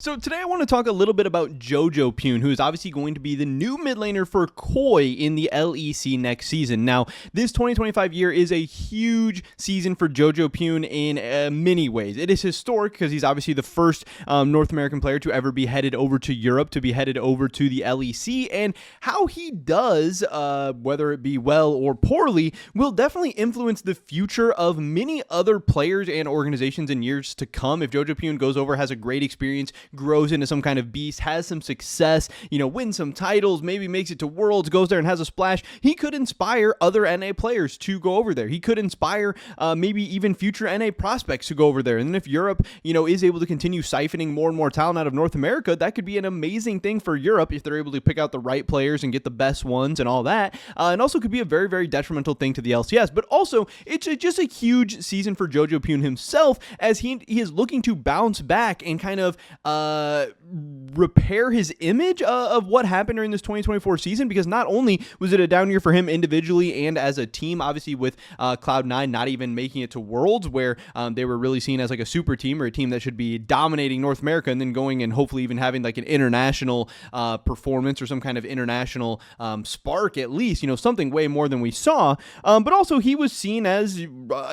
So today I want to talk a little bit about Jojopyun, who is obviously going to be the new mid laner for Koi in the LEC next season. Now, this 2025 year is a huge season for Jojopyun in many ways. It is historic because he's obviously the first North American player to ever be headed over to Europe, to be headed over to the LEC, and how he does, whether it be well or poorly, will definitely influence the future of many other players and organizations in years to come. If Jojopyun goes over, has a great experience, grows into some kind of beast, has some success, wins some titles, maybe makes it to Worlds, goes there and has a splash, he could inspire other NA players to go over there. He could inspire maybe even future NA prospects to go over there. And then if Europe, is able to continue siphoning more and more talent out of North America, that could be an amazing thing for Europe if they're able to pick out the right players and get the best ones and all that. And also could be a very, very detrimental thing to the LCS. But also, it's just a huge season for Jojopyun himself as he is looking to bounce back and kind of repair his image of what happened during this 2024 season, because not only was it a down year for him individually and as a team, obviously with Cloud9 not even making it to Worlds, where they were really seen as like a super team or a team that should be dominating North America and then going and hopefully even having like an international performance or some kind of international spark at least, something way more than we saw. But also he was seen as an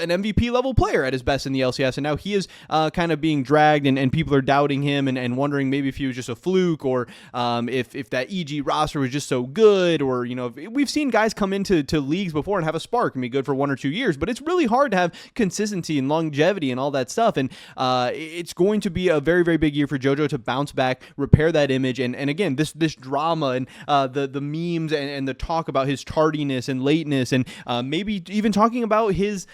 MVP level player at his best in the LCS, and now he is kind of being dragged and people are doubting him and wondering maybe if he was just a fluke or if that EG roster was just so good, or we've seen guys come into leagues before and have a spark and be good for 1 or 2 years, but it's really hard to have consistency and longevity and all that stuff, and it's going to be a very, very big year for Jojo to bounce back, repair that image, and again this drama and the memes and the talk about his tardiness and lateness and maybe even talking about his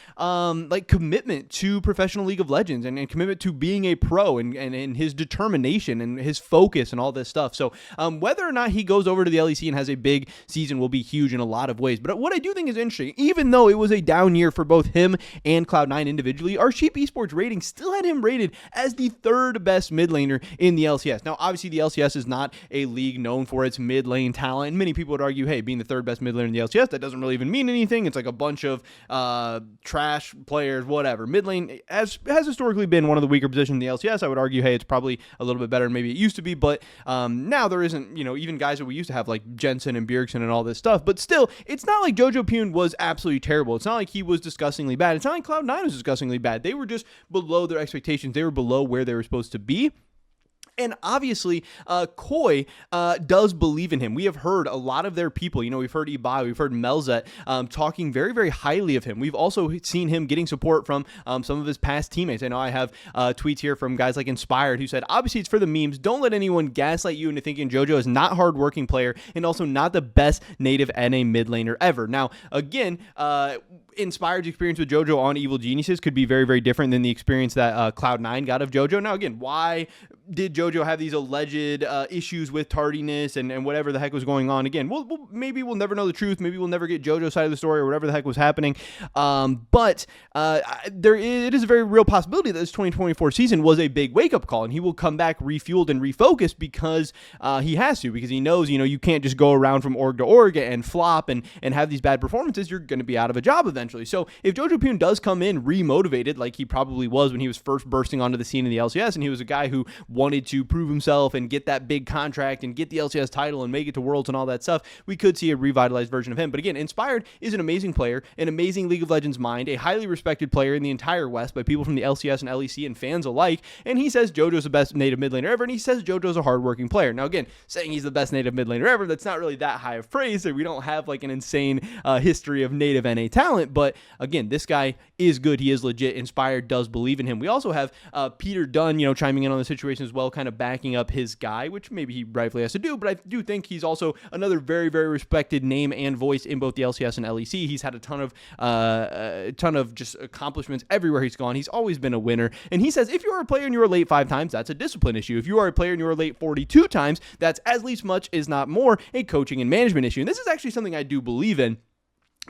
commitment to professional League of Legends and commitment to being a pro and his determination and his focus and all this stuff. So whether or not he goes over to the LEC and has a big season will be huge in a lot of ways. But what I do think is interesting, even though it was a down year for both him and Cloud9 individually, our Sheep Esports rating still had him rated as the third best mid laner in the LCS. Now, obviously, the LCS is not a league known for its mid lane talent, and many people would argue, hey, being the third best mid laner in the LCS, that doesn't really even mean anything. It's like a bunch of trash players, whatever. Mid lane has historically been one of the weaker positions in the LCS. I would argue, hey, it's probably a little bit better than maybe it used to be, but now there isn't, even guys that we used to have like Jensen and Bjergsen and all this stuff, but still, it's not like Jojopyun was absolutely terrible. It's not like he was disgustingly bad. It's not like Cloud9 was disgustingly bad. They were just below their expectations. They were below where they were supposed to be. And obviously, Koi does believe in him. We have heard a lot of their people, we've heard Ibai, we've heard Melzet talking very, very highly of him. We've also seen him getting support from some of his past teammates. I know I have tweets here from guys like Inspired who said, obviously it's for the memes. Don't let anyone gaslight you into thinking Jojo is not a hard-working player and also not the best native NA mid laner ever. Now, again, Inspired's experience with Jojo on Evil Geniuses could be very, very different than the experience that Cloud9 got of Jojo. Now, again, why did Jojo have these alleged issues with tardiness and whatever the heck was going on? Again, maybe we'll never know the truth. Maybe we'll never get Jojo's side of the story or whatever the heck was happening. But it is a very real possibility that this 2024 season was a big wake-up call, and he will come back refueled and refocused because he has to, because he knows, you can't just go around from org to org and flop and have these bad performances. You're going to be out of a job eventually. So if Jojopyun does come in remotivated, like he probably was when he was first bursting onto the scene in the LCS, and he was a guy who wanted to prove himself and get that big contract and get the LCS title and make it to Worlds and all that stuff, we could see a revitalized version of him. But again, Inspired is an amazing player, an amazing League of Legends mind, a highly respected player in the entire West by people from the LCS and LEC and fans alike, and he says Jojo's the best native mid laner ever, and he says Jojo's a hardworking player. Now again, saying he's the best native mid laner ever, that's not really that high of praise, so we don't have like an insane history of native NA talent, but again, this guy is good, he is legit. Inspired does believe in him. We also have Peter Dunn, chiming in on the situation as well, kind of backing up his guy, which maybe he rightfully has to do, but I do think he's also another very, very respected name and voice in both the LCS and LEC. He's had a ton of just accomplishments everywhere he's gone. He's always been a winner, and he says if you are a player and you are late 5 times, that's a discipline issue. If you are a player and you are late 42 times, that's as least much is not more a coaching and management issue. And this is actually something I do believe in.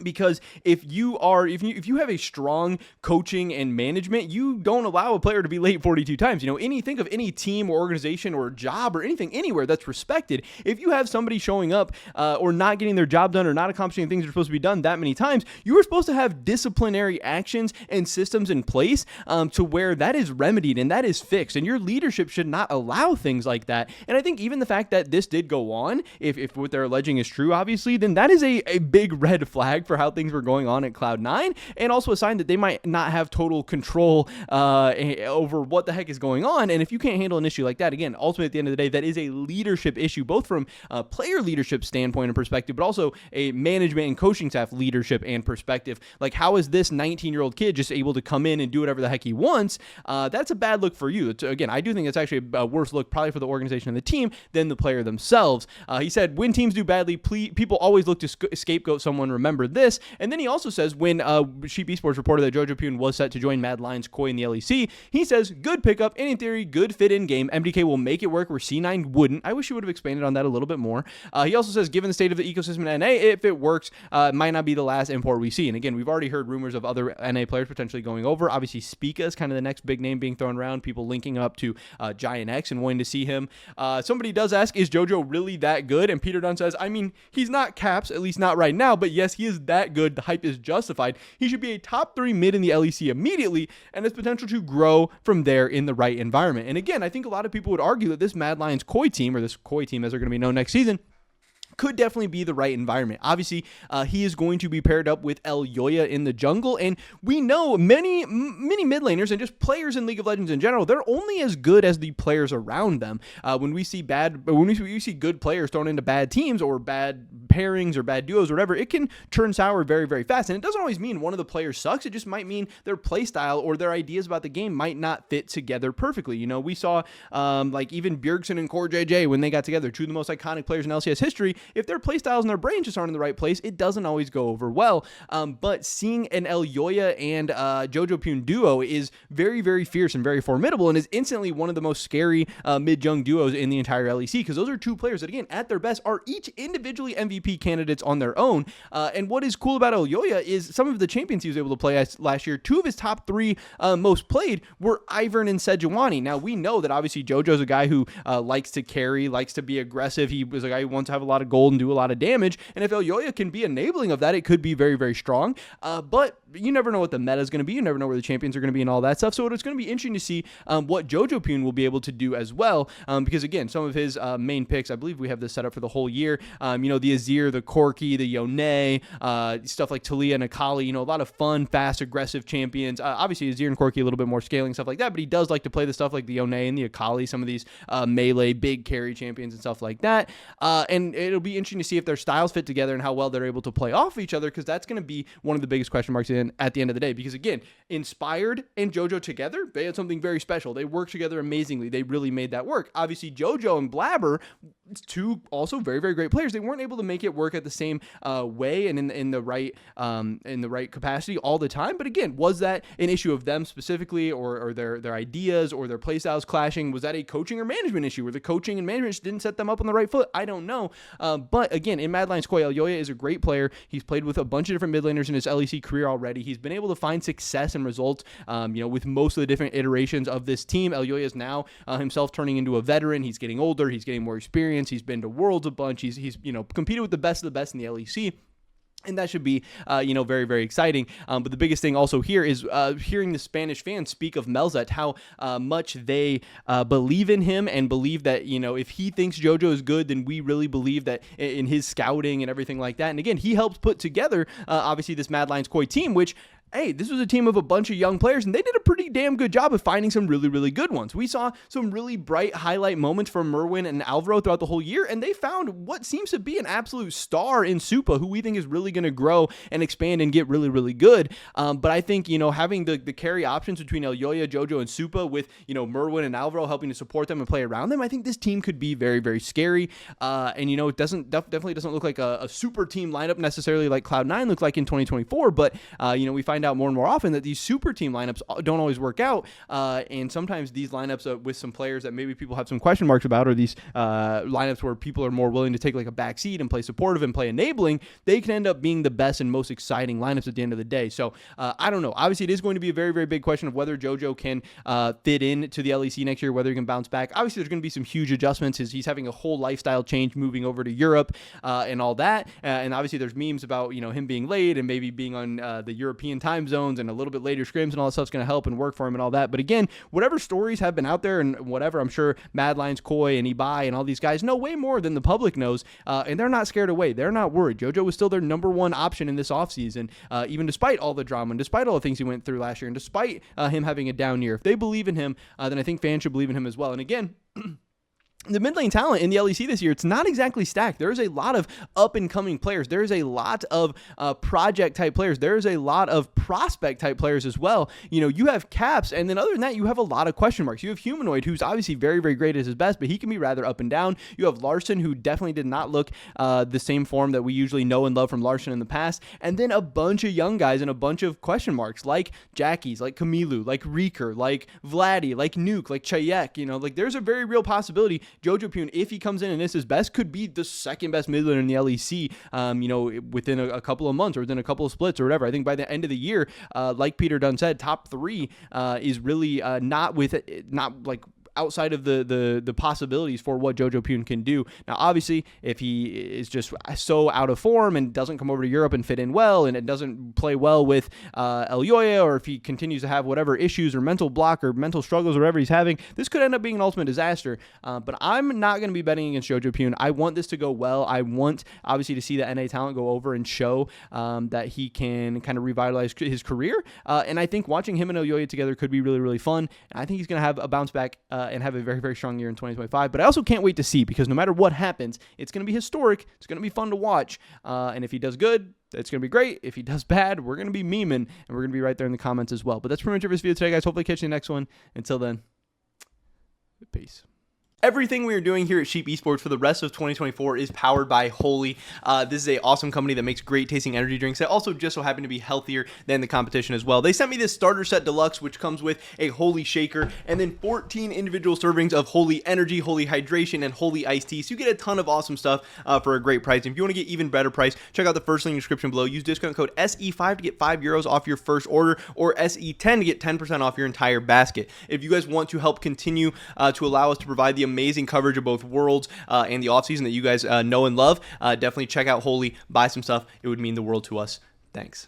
Because if you have a strong coaching and management, you don't allow a player to be late 42 times. Think of any team or organization or job or anything anywhere that's respected. If you have somebody showing up or not getting their job done or not accomplishing things that are supposed to be done that many times, you are supposed to have disciplinary actions and systems in place to where that is remedied and that is fixed. And your leadership should not allow things like that. And I think even the fact that this did go on, if what they're alleging is true, obviously, then that is a big red flag for how things were going on at Cloud9, and also a sign that they might not have total control over what the heck is going on. And if you can't handle an issue like that, again, ultimately at the end of the day, that is a leadership issue, both from a player leadership standpoint and perspective, but also a management and coaching staff leadership and perspective. Like, how is this 19-year-old kid just able to come in and do whatever the heck he wants? That's a bad look for you. Again, I do think it's actually a worse look probably for the organization and the team than the player themselves. He said, when teams do badly, people always look to scapegoat someone. Remember this. And then he also says, when Sheep Esports reported that Jojopyun was set to join Mad Lions Koi in the LEC, he says, good pickup, and in theory, good fit in game. MDK will make it work where C9 wouldn't. I wish he would have expanded on that a little bit more. He also says, given the state of the ecosystem in NA, if it works, it might not be the last import we see. And again, we've already heard rumors of other NA players potentially going over. Obviously, Spica is kind of the next big name being thrown around, people linking up to Giant X and wanting to see him. Somebody does ask, is Jojo really that good? And Peter Dunn says, I mean, he's not Caps, at least not right now, but yes, he is that good. The hype is justified. He should be a top 3 mid in the LEC immediately, and has potential to grow from there in the right environment. And again, I think a lot of people would argue that this Mad Lions Koi team, or this Koi team as they're going to be known next season, could definitely be the right environment. Obviously, he is going to be paired up with El Yoya in the jungle, and we know many mid laners and just players in League of Legends in general, they're only as good as the players around them. When we see good players thrown into bad teams or bad pairings or bad duos or whatever, it can turn sour very, very fast. And it doesn't always mean one of the players sucks. It just might mean their play style or their ideas about the game might not fit together perfectly. We saw like even Bjergsen and Core JJ when they got together, two of the most iconic players in LCS history. If their playstyles and their brains just aren't in the right place, it doesn't always go over well. But seeing an El Yoya and Jojopyun duo is very, very fierce and very formidable, and is instantly one of the most scary mid-jung duos in the entire LEC, because those are two players that, again, at their best, are each individually MVP candidates on their own. And what is cool about El Yoya is some of the champions he was able to play last year, two of his top 3 most played were Ivern and Sejuani. Now, we know that obviously Jojo's a guy who likes to carry, likes to be aggressive. He was a guy who wants to have a lot of gold and do a lot of damage, and if El Yoya can be enabling of that, it could be very, very strong. But you never know what the meta is going to be. You never know where the champions are going to be and all that stuff. So it's going to be interesting to see what Jojopyun will be able to do as well. Because again, some of his main picks, I believe we have this set up for the whole year. The Azir, the Corki, the Yone, stuff like Talia and Akali. A lot of fun, fast, aggressive champions. Obviously, Azir and Corki a little bit more scaling, stuff like that. But he does like to play the stuff like the Yone and the Akali, some of these melee big carry champions and stuff like that. And it'll be interesting to see if their styles fit together and how well they're able to play off of each other, because that's going to be one of the biggest question marks at the end of the day. Because again, Inspired and Jojo together, they had something very special. They worked together amazingly. They really made that work. Obviously, Jojo and Blabber, two also very, very great players, they weren't able to make it work at the same way and in the right capacity all the time. But again, was that an issue of them specifically, or their ideas or their playstyles clashing? Was that a coaching or management issue where the coaching and management just didn't set them up on the right foot? I don't know. But again, in Mad Lions Koi, El Yoya is a great player. He's played with a bunch of different mid laners in his LEC career already. He's been able to find success and results, with most of the different iterations of this team. El Yoya is now himself turning into a veteran. He's getting older. He's getting more experience. He's been to Worlds a bunch. He's competed with the best of the best in the LEC. And that should be, very, very exciting. But the biggest thing also here is hearing the Spanish fans speak of Melzet, how much they believe in him and believe that, if he thinks Jojo is good, then we really believe that in his scouting and everything like that. And again, he helped put together, obviously, this Mad Lions Koi team, which, hey, this was a team of a bunch of young players, and they did a pretty damn good job of finding some really, really good ones. We saw some really bright highlight moments from Merwin and Alvaro throughout the whole year, and they found what seems to be an absolute star in Supa, who we think is really going to grow and expand and get really, really good. But I think, having the carry options between El Yoya, Jojo, and Supa with, Merwin and Alvaro helping to support them and play around them, I think this team could be very, very scary. And, it definitely doesn't look like a super team lineup necessarily like Cloud9 looked like in 2024, but, we find find out more and more often that these super team lineups don't always work out. And sometimes these lineups with some players that maybe people have some question marks about, or these lineups where people are more willing to take like a back seat and play supportive and play enabling, they can end up being the best and most exciting lineups at the end of the day. So I don't know. Obviously, it is going to be a very, very big question of whether Jojo can fit into the LEC next year, whether he can bounce back. Obviously, there's going to be some huge adjustments. He's having a whole lifestyle change moving over to Europe and all that. And obviously, there's memes about him being late and maybe being on the European time zones and a little bit later scrims and all that stuff's going to help and work for him and all that. But again, whatever stories have been out there and whatever, I'm sure Mad Lions, Koi, and Ibai and all these guys know way more than the public knows, and they're not scared away. They're not worried. Jojo was still their number one option in this offseason, even despite all the drama and despite all the things he went through last year and despite him having a down year. If they believe in him, then I think fans should believe in him as well. And again, the mid lane talent in the LEC this year, it's not exactly stacked. There is a lot of up-and-coming players. There is a lot of project-type players. There is a lot of prospect-type players as well. You have Caps, and then other than that, you have a lot of question marks. You have Humanoid, who's obviously very, very great at his best, but he can be rather up and down. You have Larson, who definitely did not look the same form that we usually know and love from Larson in the past. And then a bunch of young guys and a bunch of question marks, like Jackie's, like Kamilu, like Reeker, like Vladdy, like Nuke, like Chayek. There's a very real possibility Jojopyun, if he comes in and is his best, could be the second best mid laner in the LEC, within a couple of months or within a couple of splits or whatever. I think by the end of the year, like Peter Dunn said, top 3 is really not outside of the possibilities for what Jojopyun can do. Now, obviously, if he is just so out of form and doesn't come over to Europe and fit in well, and it doesn't play well with El Yoya, or if he continues to have whatever issues or mental block or mental struggles or whatever he's having, this could end up being an ultimate disaster. But I'm not going to be betting against Jojopyun. I want this to go well. I want, obviously, to see the NA talent go over and show that he can kind of revitalize his career. And I think watching him and El Yoya together could be really, really fun. And I think he's going to have a bounce back and have a very, very strong year in 2025. But I also can't wait to see, because no matter what happens, it's going to be historic. It's going to be fun to watch. And if he does good, it's going to be great. If he does bad, we're going to be memeing, and we're going to be right there in the comments as well. But that's pretty much it for this video today, guys. Hopefully catch you in the next one. Until then, peace. Everything we are doing here at Sheep Esports for the rest of 2024 is powered by Holy. This is an awesome company that makes great tasting energy drinks that also just so happen to be healthier than the competition as well. They sent me this starter set deluxe, which comes with a Holy shaker and then 14 individual servings of Holy Energy, Holy Hydration, and Holy Iced Tea. So you get a ton of awesome stuff for a great price. And if you want to get even better price, check out the first link in the description below. Use discount code SE5 to get €5 off your first order, or SE10 to get 10% off your entire basket. If you guys want to help continue to allow us to provide the amazing coverage of both Worlds and the offseason that you guys know and love, definitely check out Holy, buy some stuff. It would mean the world to us. Thanks.